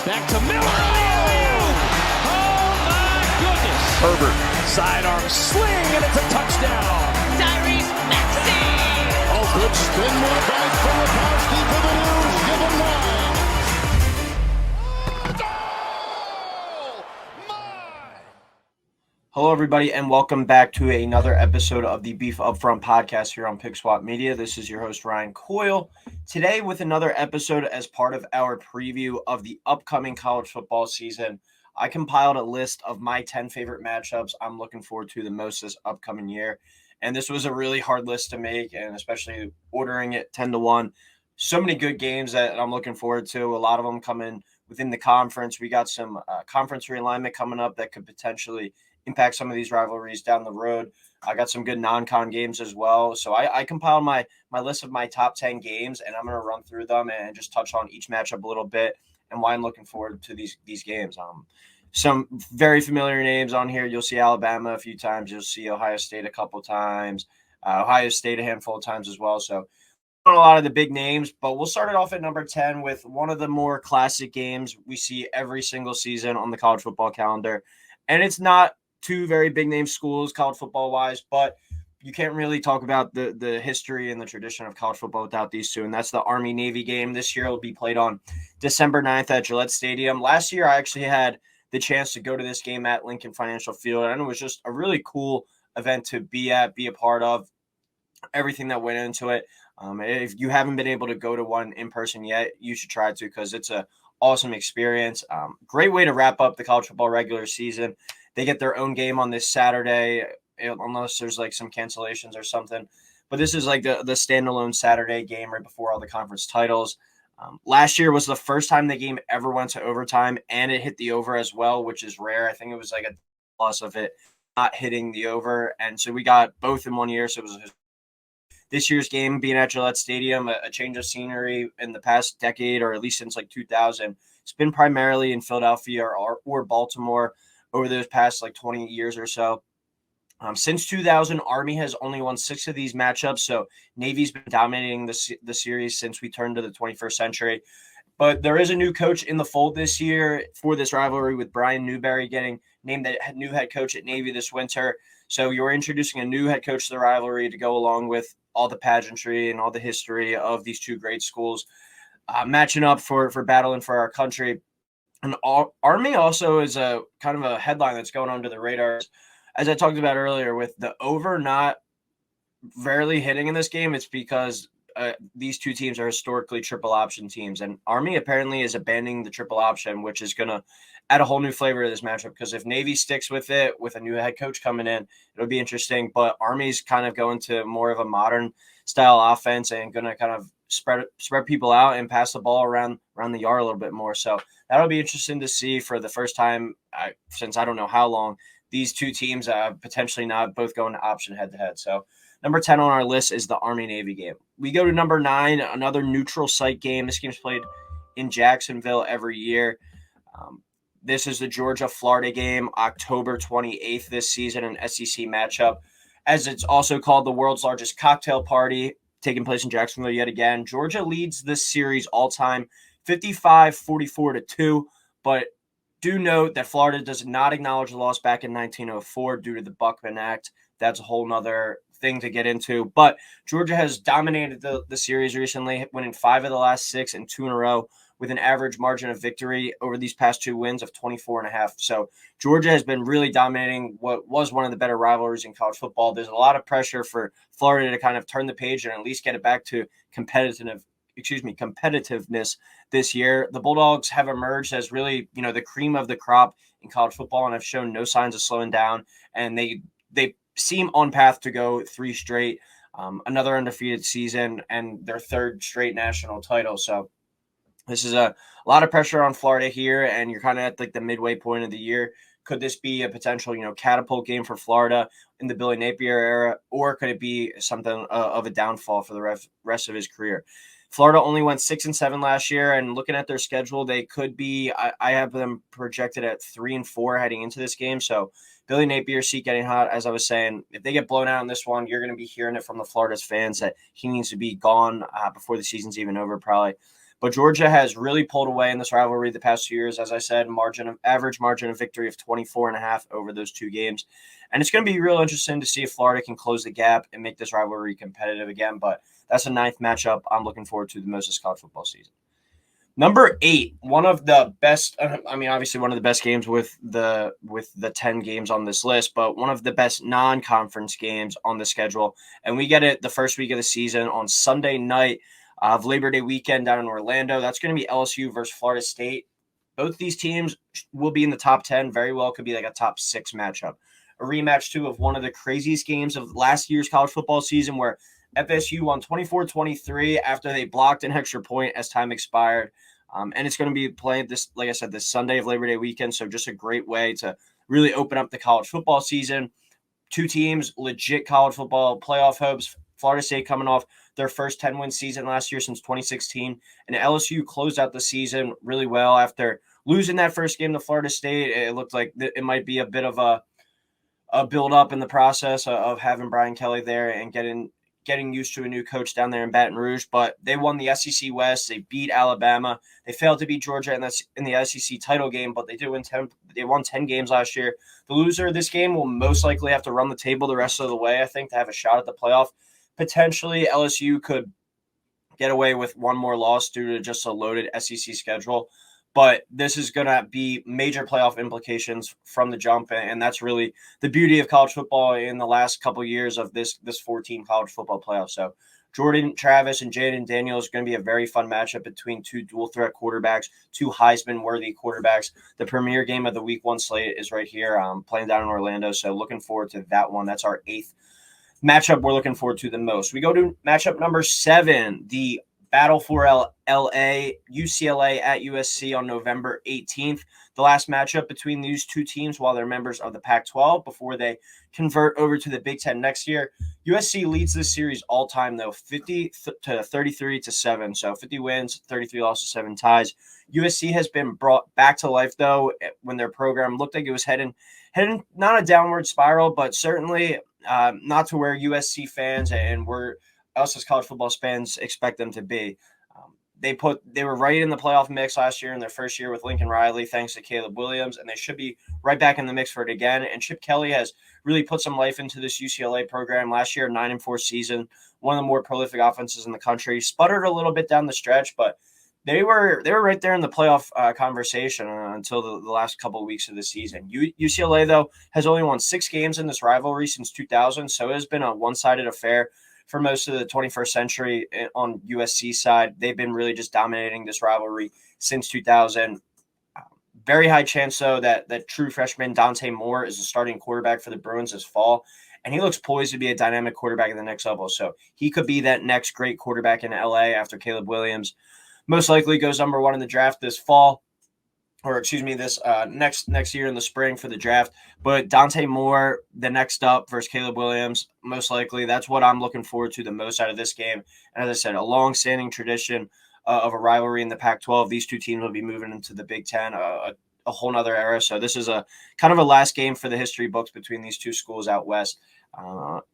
Back to Miller. Oh my goodness. Herbert. Sidearm sling, and it's a touchdown. Tyrese Maxey. Oh, good spin move by Filipowski for the news. Give him 9. Hello, everybody, and welcome back to another episode of the Beef Upfront podcast here on Pick Swap Media. This is your host, Ryan Coyle. Today with another episode as part of our preview of the upcoming college football season. I compiled a list of my 10 favorite matchups I'm looking forward to the most this upcoming year. And this was a really hard list to make, and especially ordering it 10 to 1. So many good games that I'm looking forward to. A lot of them coming within the conference. We got some conference realignment coming up that could potentially impact some of these rivalries down the road. I got some good non-con games as well. So I compiled my list of my top 10 games, and I'm going to run through them and just touch on each matchup a little bit and why I'm looking forward to these games. Some very familiar names on here. You'll see Alabama a few times. You'll see Ohio State a couple times. Ohio State a handful of times as well. So a lot of the big names, but we'll start it off at number 10 with one of the more classic games we see every single season on the college football calendar. And it's not two very big name schools college football wise, but you can't really talk about the history and the tradition of college football without these two. And that's the Army-Navy game. This year will be played on December 9th at Gillette Stadium. Last year, I actually had the chance to go to this game at Lincoln Financial Field. And it was just a really cool event to be at, be a part of, everything that went into it. If you haven't been able to go to one in person yet, you should try to, because it's an awesome experience. Great way to wrap up the college football regular season. They get their own game on this Saturday, unless there's like some cancellations or something. But this is like the standalone Saturday game right before all the conference titles. Last year was the first time the game ever went to overtime, and it hit the over as well, which is rare. I think it was like a plus of it not hitting the over. And so we got both in one year. So it was this year's game being at Gillette Stadium, a change of scenery in the past decade, or at least since like 2000. It's been primarily in Philadelphia or Baltimore over those past like 20 years or so. Since 2000, Army has only won 6 of these matchups, so Navy's been dominating the series since we turned to the 21st century. But there is a new coach in the fold this year for this rivalry, with Brian Newberry getting named the new head coach at Navy this winter. So you're introducing a new head coach to the rivalry to go along with all the pageantry and all the history of these two great schools matching up for battling for our country. And Army also is a kind of a headline that's going under the radar. As I talked about earlier, with the over not rarely hitting in this game, it's because these two teams are historically triple option teams. And Army apparently is abandoning the triple option, which is going to add a whole new flavor to this matchup, because if Navy sticks with it with a new head coach coming in, it'll be interesting. But Army's kind of going to more of a modern style offense and going to kind of spread people out and pass the ball around the yard a little bit more. So that'll be interesting to see for the first time since I don't know how long, these two teams potentially not both going to option head-to-head. So number 10 on our list is the Army-Navy game. We go to number 9, another neutral site game. This game's played in Jacksonville every year. This is the Georgia-Florida game, October 28th this season, an SEC matchup. As it's also called the world's largest cocktail party, taking place in Jacksonville yet again. Georgia leads this series all-time 55-44-2, but do note that Florida does not acknowledge the loss back in 1904 due to the Buckman Act. That's a whole nother thing to get into. But Georgia has dominated the series recently, winning 5 of the last 6 and 2 in a row, with an average margin of victory over these past 2 wins of 24.5. So Georgia has been really dominating what was one of the better rivalries in college football. There's a lot of pressure for Florida to kind of turn the page and at least get it back to competitiveness this year. The Bulldogs have emerged as really, the cream of the crop in college football and have shown no signs of slowing down. And they seem on path to go 3 straight, another undefeated season, and their 3rd straight national title. So this is a lot of pressure on Florida here, and you're kind of at like the midway point of the year. Could this be a potential, catapult game for Florida in the Billy Napier era, or could it be something of a downfall for the rest of his career? Florida only went 6-7 last year, and looking at their schedule, they could be. I have them projected at 3-4 heading into this game. So Billy Napier's seat getting hot, as I was saying. If they get blown out in this one, you're going to be hearing it from the Florida's fans that he needs to be gone before the season's even over, probably. But Georgia has really pulled away in this rivalry the past 2 years. As I said, average margin of victory of 24.5 over those 2 games. And it's going to be real interesting to see if Florida can close the gap and make this rivalry competitive again. But that's a 9th matchup I'm looking forward to the most this college football season. Number 8, one of the best, obviously one of the best games with the 10 games on this list, but one of the best non-conference games on the schedule. And we get it the first week of the season on Sunday night of Labor Day weekend down in Orlando. That's going to be LSU versus Florida State. Both these teams will be in the top 10. Very well could be like a top 6 matchup. A rematch, too, of one of the craziest games of last year's college football season where FSU won 24-23 after they blocked an extra point as time expired. And it's going to be played this, like I said, this Sunday of Labor Day weekend. So just a great way to really open up the college football season. 2 teams, legit college football playoff hopes. Florida State coming off their first 10-win season last year since 2016. And LSU closed out the season really well after losing that first game to Florida State. It looked like it might be a bit of a build up in the process of having Brian Kelly there and getting used to a new coach down there in Baton Rouge. But they won the SEC West. They beat Alabama. They failed to beat Georgia in the SEC title game, but they did win 10. They won 10 games last year. The loser of this game will most likely have to run the table the rest of the way, I think, to have a shot at the playoff. Potentially, LSU could get away with one more loss due to just a loaded SEC schedule. But this is going to be major playoff implications from the jump, and that's really the beauty of college football in the last couple of years of this 14 college football playoff. So Jordan Travis and Jaden Daniels is going to be a very fun matchup between 2 dual-threat quarterbacks, 2 Heisman-worthy quarterbacks. The premier game of the Week 1 slate is right here, playing down in Orlando, so looking forward to that one. That's our 8th matchup we're looking forward to the most. We go to matchup number 7, the Battle for LA, UCLA at USC on November 18th. The last matchup between these 2 teams while they're members of the Pac-12 before they convert over to the Big Ten next year. USC leads this series all time, though, 50-33-7. So 50 wins, 33 losses, 7 ties. USC has been brought back to life, though, when their program looked like it was heading not a downward spiral, but certainly not to where USC fans and us as college football fans expect them to be. They were right in the playoff mix last year in their first year with Lincoln Riley, thanks to Caleb Williams, and they should be right back in the mix for it again. And Chip Kelly has really put some life into this UCLA program. Last year, 9-4 season, one of the more prolific offenses in the country. Sputtered a little bit down the stretch, but they were right there in the playoff conversation until the last couple of weeks of the season. UCLA, though, has only won 6 games in this rivalry since 2000, so it has been a one-sided affair for most of the 21st century on USC side. They've been really just dominating this rivalry since 2000. Very high chance, though, that true freshman Dante Moore is the starting quarterback for the Bruins this fall, and he looks poised to be a dynamic quarterback at the next level. So he could be that next great quarterback in LA after Caleb Williams most likely goes number 1 in the draft this fall. This next year in the spring for the draft. But Dante Moore, the next up versus Caleb Williams, most likely. That's what I'm looking forward to the most out of this game. And as I said, a long-standing tradition of a rivalry in the Pac-12. These 2 teams will be moving into the Big Ten, a whole nother era. So this is a kind of a last game for the history books between these 2 schools out west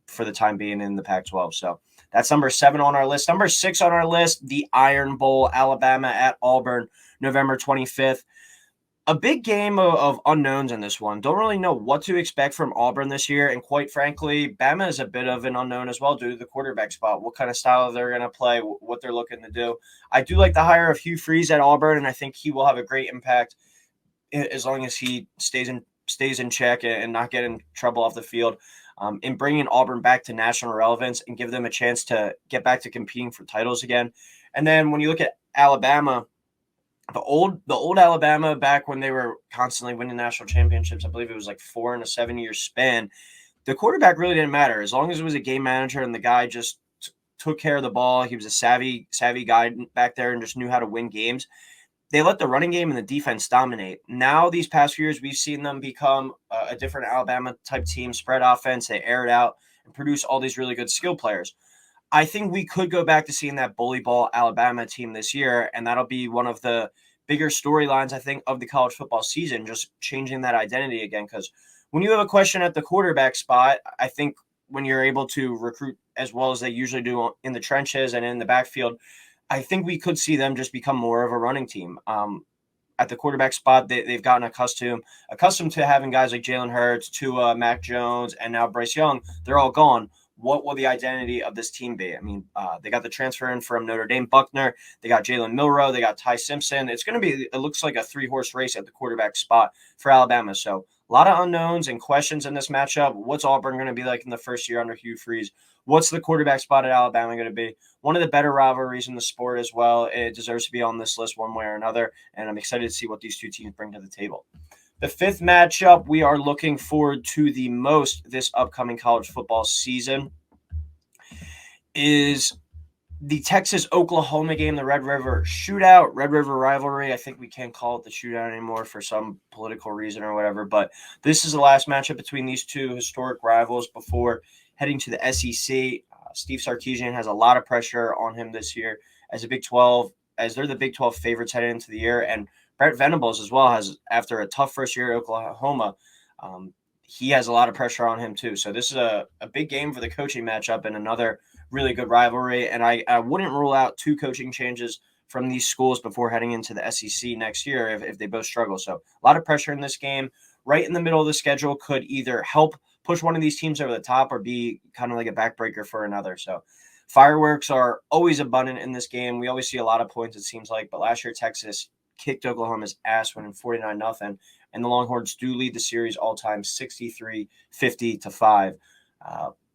for the time being in the Pac-12. So that's number 7 on our list. Number 6 on our list, the Iron Bowl, Alabama at Auburn, November 25th. A big game of unknowns in this one. Don't really know what to expect from Auburn this year. And quite frankly, Bama is a bit of an unknown as well due to the quarterback spot, what kind of style they're going to play, what they're looking to do. I do like the hire of Hugh Freeze at Auburn, and I think he will have a great impact as long as he stays in check and not get in trouble off the field. In bringing Auburn back to national relevance and give them a chance to get back to competing for titles again. And then when you look at Alabama, the old Alabama back when they were constantly winning national championships, I believe it was like 4 in a 7-year span, the quarterback really didn't matter. As long as it was a game manager and the guy just took care of the ball, he was a savvy guy back there and just knew how to win games. They let the running game and the defense dominate. Now, these past few years, we've seen them become a different Alabama-type team, spread offense. They air it out and produce all these really good skill players. I think we could go back to seeing that bully ball Alabama team this year, and that'll be one of the bigger storylines, I think, of the college football season, just changing that identity again. Because when you have a question at the quarterback spot, I think when you're able to recruit as well as they usually do in the trenches and in the backfield, I think we could see them just become more of a running team. At the quarterback spot, they've gotten accustomed to having guys like Jalen Hurts, Tua, Mac Jones, and now Bryce Young. They're all gone. What will the identity of this team be? I mean, they got the transfer in from Notre Dame, Buckner. They got Jalen Milroe. They got Ty Simpson. It's going to be, it looks like a 3-horse race at the quarterback spot for Alabama. So a lot of unknowns and questions in this matchup. What's Auburn going to be like in the first year under Hugh Freeze? What's the quarterback spot at Alabama going to be? One of the better rivalries in the sport as well. It deserves to be on this list one way or another, and I'm excited to see what these two teams bring to the table. The fifth matchup we are looking forward to the most this upcoming college football season is the Texas-Oklahoma game, the Red River Shootout, Red River rivalry. I think we can't call it the shootout anymore for some political reason or whatever, but this is the last matchup between these two historic rivals before heading to the SEC. Steve Sarkisian has a lot of pressure on him this year as they're the Big 12 favorites heading into the year, and Brent Venables as well has, after a tough first year at Oklahoma, he has a lot of pressure on him too. So this is a big game for the coaching matchup and another really good rivalry, and I wouldn't rule out 2 coaching changes from these schools before heading into the SEC next year if they both struggle. So a lot of pressure in this game. Right in the middle of the schedule could either help push one of these teams over the top or be kind of like a backbreaker for another. So fireworks are always abundant in this game. We always see a lot of points, it seems like, but last year Texas kicked Oklahoma's ass, winning 49-0, and the Longhorns do lead the series all-time 63-50-5.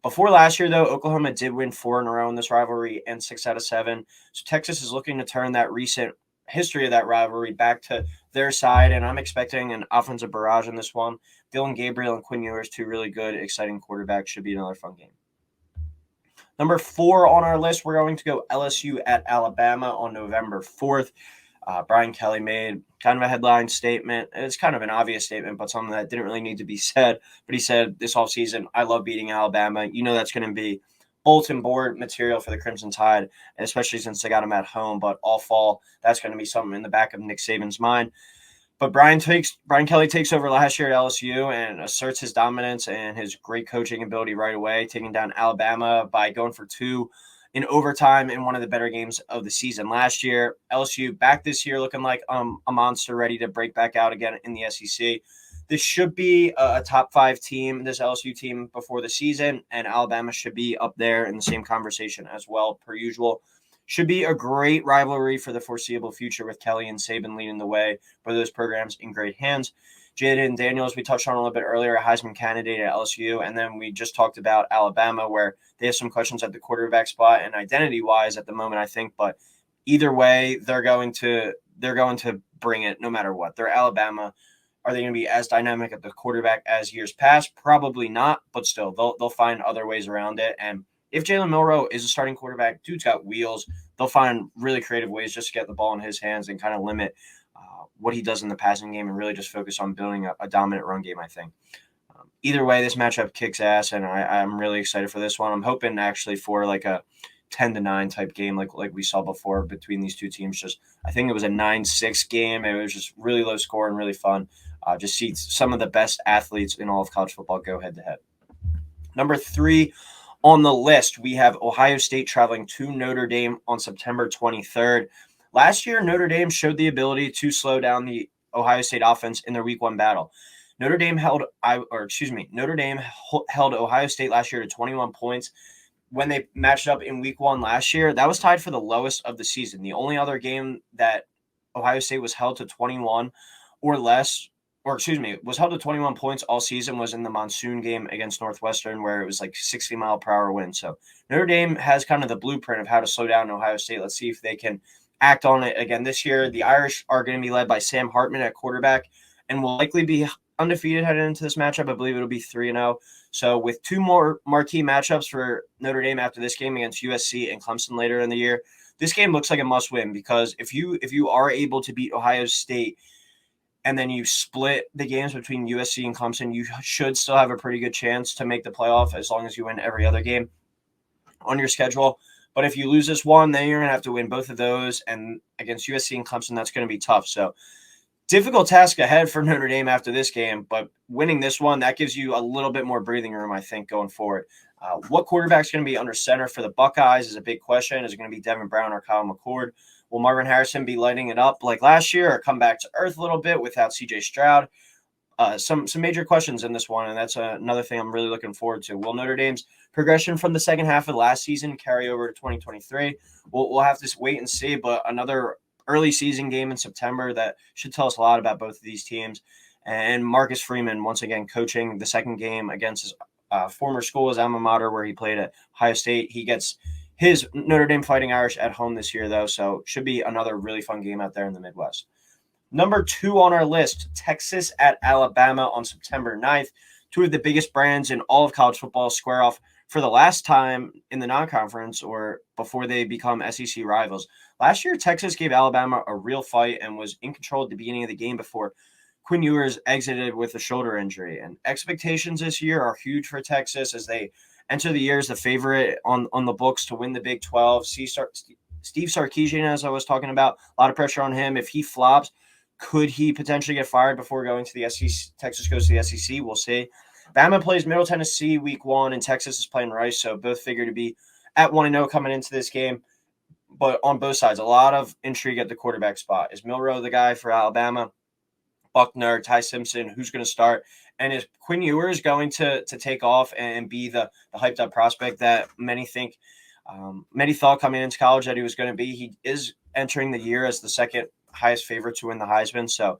Before last year, though, Oklahoma did win 4 in a row in this rivalry and 6 out of 7. So Texas is looking to turn that recent history of that rivalry back to their side, and I'm expecting an offensive barrage in this one. Dylan Gabriel and Quinn Ewers, 2 really good, exciting quarterbacks. Should be another fun game. Number 4 on our list, we're going to go LSU at Alabama on November 4th. Brian Kelly made kind of a headline statement. It's kind of an obvious statement, but something that didn't really need to be said. But he said this offseason, I love beating Alabama. You know that's going to be bulletin board material for the Crimson Tide, and especially since they got them at home. But all fall, that's going to be something in the back of Nick Saban's mind. But Brian Kelly takes over last year at LSU and asserts his dominance and his great coaching ability right away, taking down Alabama by going for 2 in overtime in one of the better games of the season last year. LSU back this year looking like a monster ready to break back out again in the SEC. This should be a top 5 team, this LSU team, before the season, and Alabama should be up there in the same conversation as well, per usual. Should be a great rivalry for the foreseeable future with Kelly and Saban leading the way for those programs in great hands. Jaden Daniels, we touched on a little bit earlier, a Heisman candidate at LSU, and then we just talked about Alabama, where they have some questions at the quarterback spot and identity-wise at the moment, I think. But either way, they're going to bring it no matter what. They're Alabama. Are they going to be as dynamic at the quarterback as years past? Probably not, but still, they'll find other ways around it. And if Jalen Milroe is a starting quarterback, dude's got wheels. They'll find really creative ways just to get the ball in his hands and kind of limit what he does in the passing game and really just focus on building a dominant run game, I think. Either way, this matchup kicks ass, and I'm really excited for this one. I'm hoping actually for like a 10-9 type game like we saw before between these two teams. I think it was a 9-6 game. It was just really low score and really fun. Just see some of the best athletes in all of college football go head-to-head. Number 3 on the list, we have Ohio State traveling to Notre Dame on September 23rd. Last year, Notre Dame showed the ability to slow down the Ohio State offense in their Week 1 battle. Notre Dame held Ohio State last year to 21 points. When they matched up in Week 1 last year, that was tied for the lowest of the season. The only other game that Ohio State was held to 21 or less, was held to 21 points all season was in the monsoon game against Northwestern, where it was like 60-mile-per-hour wind. So Notre Dame has kind of the blueprint of how to slow down Ohio State. Let's see if they can act on it again this year. The Irish are going to be led by Sam Hartman at quarterback and will likely be undefeated heading into this matchup. I believe it'll be 3-0. So with 2 more marquee matchups for Notre Dame after this game against USC and Clemson later in the year, this game looks like a must-win, because if you are able to beat Ohio State and then you split the games between USC and Clemson, you should still have a pretty good chance to make the playoff as long as you win every other game on your schedule. But if you lose this one, then you're going to have to win both of those. And against USC and Clemson, that's going to be tough. So difficult task ahead for Notre Dame after this game. But winning this one, that gives you a little bit more breathing room, I think, going forward. What quarterback's going to be under center for the Buckeyes is a big question. Is it going to be Devin Brown or Kyle McCord? Will Marvin Harrison be lighting it up like last year or come back to earth a little bit without C.J. Stroud? Some major questions in this one, and that's another thing I'm really looking forward to. Will Notre Dame's progression from the second half of last season carry over to 2023? We'll have to wait and see, but another early season game in September that should tell us a lot about both of these teams. And Marcus Freeman, once again, coaching the second game against his former school, his alma mater, where he played at Ohio State. He gets his Notre Dame Fighting Irish at home this year, though, so should be another really fun game out there in the Midwest. Number 2 on our list, Texas at Alabama on September 9th. Two of the biggest brands in all of college football square off for the last time in the non-conference or before they become SEC rivals. Last year, Texas gave Alabama a real fight and was in control at the beginning of the game before Quinn Ewers exited with a shoulder injury. And expectations this year are huge for Texas as they enter the year as the favorite on the books to win the Big 12. Steve Sarkisian, as I was talking about, a lot of pressure on him. If he flops, could he potentially get fired before going to the SEC? Texas goes to the SEC. We'll see. Bama plays Middle Tennessee week 1, and Texas is playing Rice, so both figure to be at 1-0 coming into this game. But on both sides, a lot of intrigue at the quarterback spot. Is Milroe the guy for Alabama? Buckner, Ty Simpson, who's going to start? And is Quinn Ewers going to take off and be the hyped-up prospect that many thought coming into college that he was going to be? He is entering the year as the second highest favorite to win the Heisman. So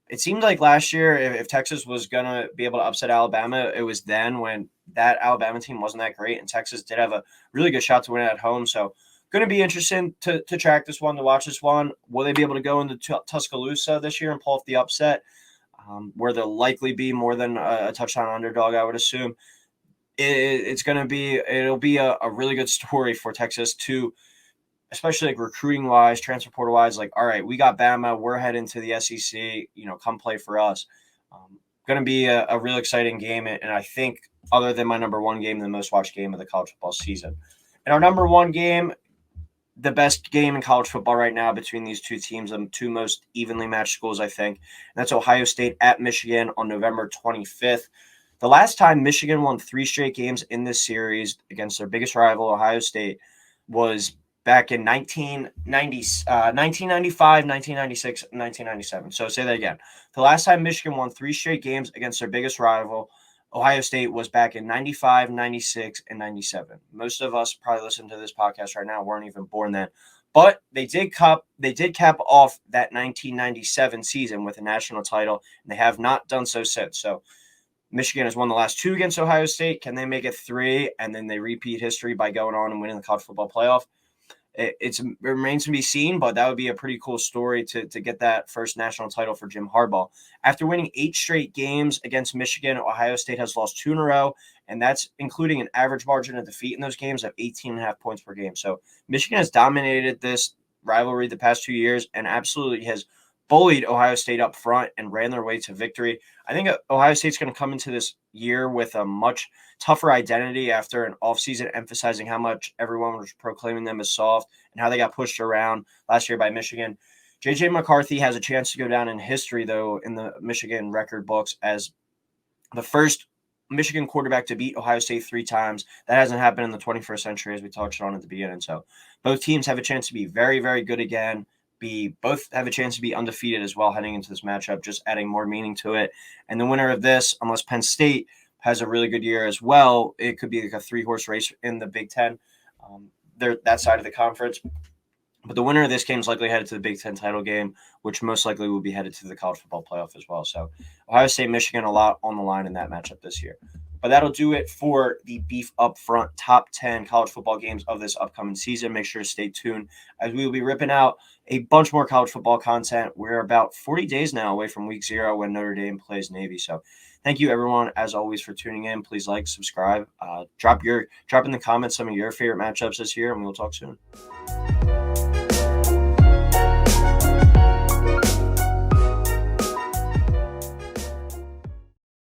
it seemed like last year, if Texas was going to be able to upset Alabama, it was then when that Alabama team wasn't that great, and Texas did have a really good shot to win it at home. So going to be interesting to track this one, to watch this one. Will they be able to go into Tuscaloosa this year and pull off the upset, where they'll likely be more than a touchdown underdog, I would assume? It'll be a really good story for Texas to, especially like recruiting wise, transfer portal wise, like, all right, we got Bama, we're heading to the SEC, come play for us. Going to be a real exciting game. And I think other than my number 1 game, the most watched game of the college football season. And our number 1 game, the best game in college football right now between these two teams, the two most evenly matched schools, I think. And that's Ohio State at Michigan on November 25th. The last time Michigan won 3 straight games in this series against their biggest rival, Ohio State, was back in 1995, 1996, 1997. So say that again. The last time Michigan won 3 straight games against their biggest rival, Ohio State, was back in 95, 96, and 97. Most of us probably listening to this podcast right now weren't even born then. But they did cap off that 1997 season with a national title, and they have not done so since. So Michigan has won the last 2 against Ohio State. Can they make it 3, and then they repeat history by going on and winning the college football playoff? It remains to be seen, but that would be a pretty cool story to get that first national title for Jim Harbaugh. After winning 8 straight games against Michigan, Ohio State has lost 2 in a row, and that's including an average margin of defeat in those games of 18.5 points per game. So Michigan has dominated this rivalry the past 2 years and absolutely has bullied Ohio State up front and ran their way to victory. I think Ohio State's going to come into this year with a much tougher identity after an offseason emphasizing how much everyone was proclaiming them as soft and how they got pushed around last year by Michigan. J.J. McCarthy has a chance to go down in history, though, in the Michigan record books as the first Michigan quarterback to beat Ohio State 3 times. That hasn't happened in the 21st century, as we touched on at the beginning. So both teams have a chance to be very, very good again. Both have a chance to be undefeated as well heading into this matchup, just adding more meaning to it. And the winner of this, unless Penn State has a really good year as well, it could be like a 3-horse race in the Big Ten. They're that side of the conference. But the winner of this game is likely headed to the Big Ten title game, which most likely will be headed to the college football playoff as well. So Ohio State, Michigan, a lot on the line in that matchup this year. But that'll do it for the Beef Up Front top 10 college football games of this upcoming season. Make sure to stay tuned as we will be ripping out a bunch more college football content. We're about 40 days now away from week 0 when Notre Dame plays Navy. So thank you, everyone, as always, for tuning in. Please like, subscribe, drop in the comments some of your favorite matchups this year, and we'll talk soon.